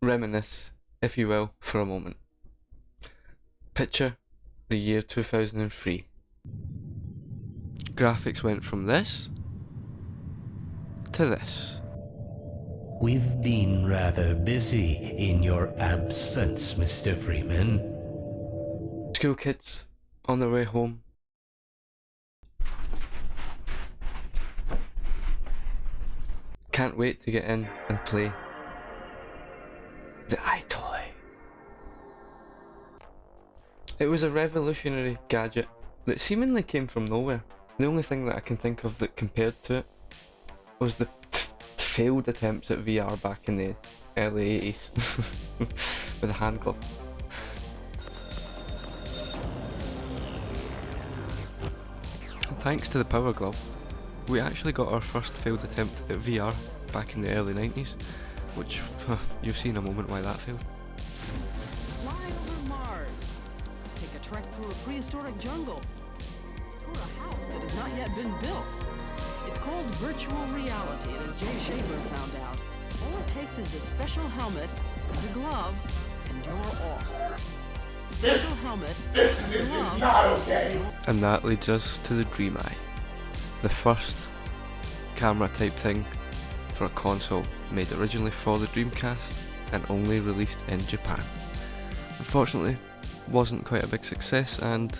reminisce, if you will, for a moment. Picture the year 2003. Graphics went from this to this. We've been rather busy in your absence, Mr. Freeman. School kids on their way home. Can't wait to get in and play the iToy. It was a revolutionary gadget that seemingly came from nowhere. The only thing that I can think of that compared to it was the failed attempts at VR back in the early 80s with a hand glove. Thanks to the Power Glove, we actually got our first failed attempt at VR back in the early 90s, which you'll see in a moment why that failed. Fly over Mars. Take a trek through a prehistoric jungle. Tour a house that has not yet been built. It's called virtual reality, and as Jay Shaver found out, all it takes is a special helmet and a glove, and you're off. Special helmet, This is not okay. And that leads us to the Dream Eye, the first camera type thing for a console made originally for the Dreamcast and only released in Japan. Unfortunately, wasn't quite a big success and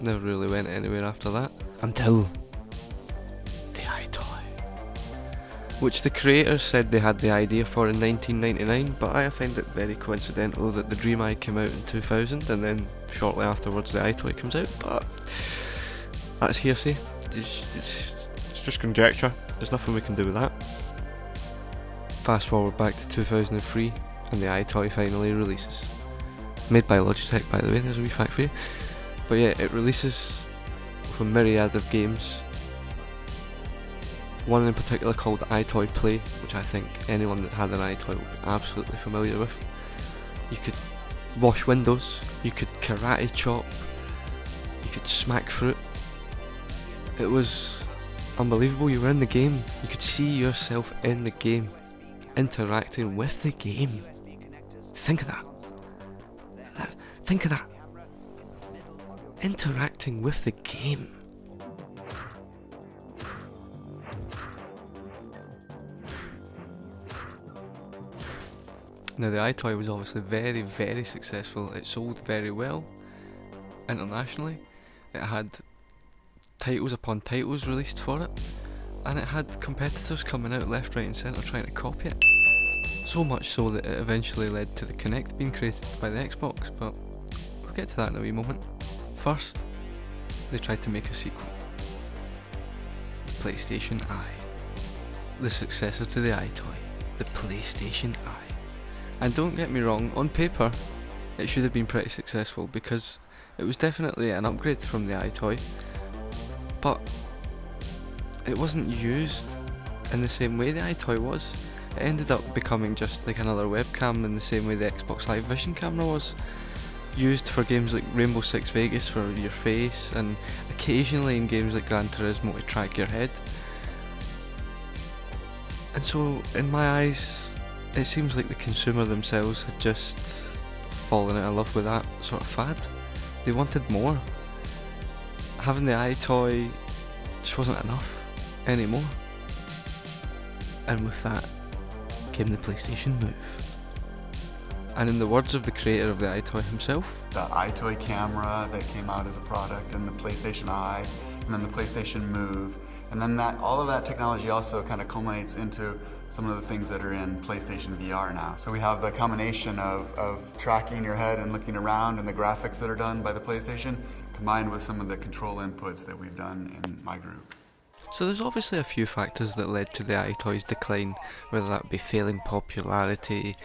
never really went anywhere after that, until the iToy, which the creators said they had the idea for in 1999, but I find it very coincidental that the Dream Eye came out in 2000 and then shortly afterwards the iToy comes out, but that's hearsay. It's just conjecture, there's nothing we can do with that. Fast forward back to 2003 and the iToy finally releases. Made by Logitech, by the way, there's a wee fact for you. But yeah, it releases from myriad of games. One in particular called iToy Play, which I think anyone that had an iToy will be absolutely familiar with. You could wash windows, you could karate chop, you could smack fruit. It was unbelievable. You were in the game, you could see yourself in the game, interacting with the game. Think of that. Think of that. Interacting with the game. Now the iToy was obviously very, very successful. It sold very well internationally. It had titles upon titles released for it, and it had competitors coming out left, right and centre trying to copy it. So much so that it eventually led to the Kinect being created by the Xbox, but we'll get to that in a wee moment. First, they tried to make a sequel. PlayStation Eye. The successor to the iToy. The PlayStation Eye. And don't get me wrong, on paper, it should have been pretty successful because it was definitely an upgrade from the iToy, but it wasn't used in the same way the iToy was. It ended up becoming just like another webcam in the same way the Xbox Live Vision camera was. Used for games like Rainbow Six Vegas for your face, and occasionally in games like Gran Turismo to track your head. And so, in my eyes, it seems like the consumer themselves had just fallen out of love with that sort of fad. They wanted more. Having the iToy just wasn't enough anymore. And with that came the PlayStation Move. And in the words of the creator of the iToy himself, The iToy camera that came out as a product, and the PlayStation Eye, and then the PlayStation Move, and then all of that technology also kind of culminates into some of the things that are in PlayStation VR now. So we have the combination of tracking your head and looking around, and the graphics that are done by the PlayStation, combined with some of the control inputs that we've done in my group. so there's obviously a few factors that led to the iToy's decline, whether that be failing popularity,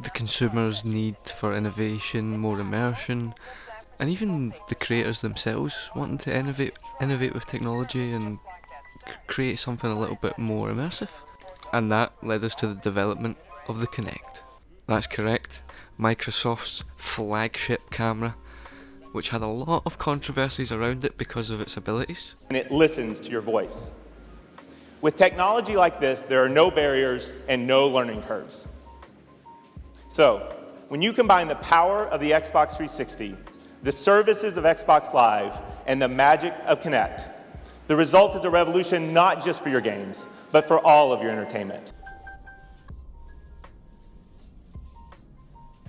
the consumer's need for innovation, more immersion, and even the creators themselves wanting to innovate with technology and create something a little bit more immersive. And that led us to the development of the Kinect. That's correct, Microsoft's flagship camera, which had a lot of controversies around it because of its abilities. And it listens to your voice. With technology like this, there are no barriers and no learning curves. So, when you combine the power of the Xbox 360, the services of Xbox Live, and the magic of Kinect, the result is a revolution not just for your games, but for all of your entertainment.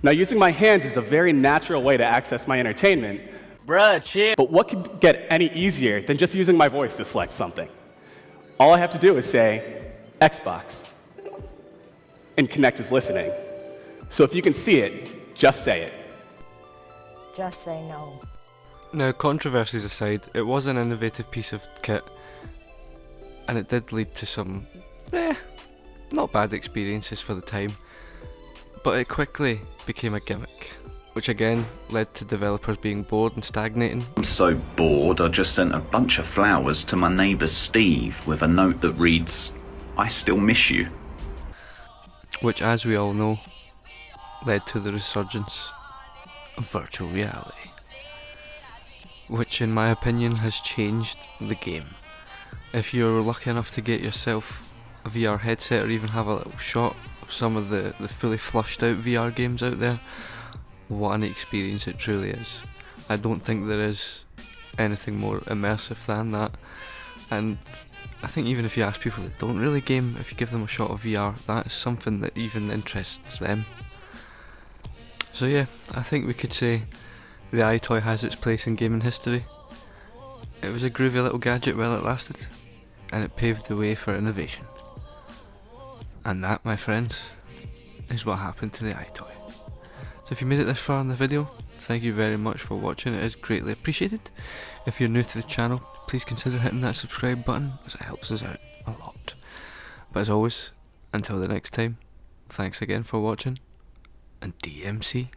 Now, using my hands is a very natural way to access my entertainment. Bruh, chill. But what could get any easier than just using my voice to select something? All I have to do is say, Xbox. And Kinect is listening. So if you can see it, just say it. Just say no. Now, controversies aside, it was an innovative piece of kit, and it did lead to some, not bad experiences for the time, but it quickly became a gimmick, which again led to developers being bored and stagnating. I'm so bored, I just sent a bunch of flowers to my neighbour Steve with a note that reads, "I still miss you." Which, as we all know, led to the resurgence of virtual reality, which in my opinion has changed the game. If you're lucky enough to get yourself a VR headset or even have a little shot of some of the fully flushed out VR games out there, what an experience it truly is. I don't think there is anything more immersive than that, and I think even if you ask people that don't really game, if you give them a shot of VR, that is something that even interests them. So yeah, I think we could say the Eyetoy has its place in gaming history. It was a groovy little gadget while it lasted, and it paved the way for innovation. And that, my friends, is what happened to the Eyetoy. So if you made it this far in the video, thank you very much for watching, it is greatly appreciated. If you're new to the channel, please consider hitting that subscribe button, as it helps us out a lot. But as always, until the next time, thanks again for watching, and DMC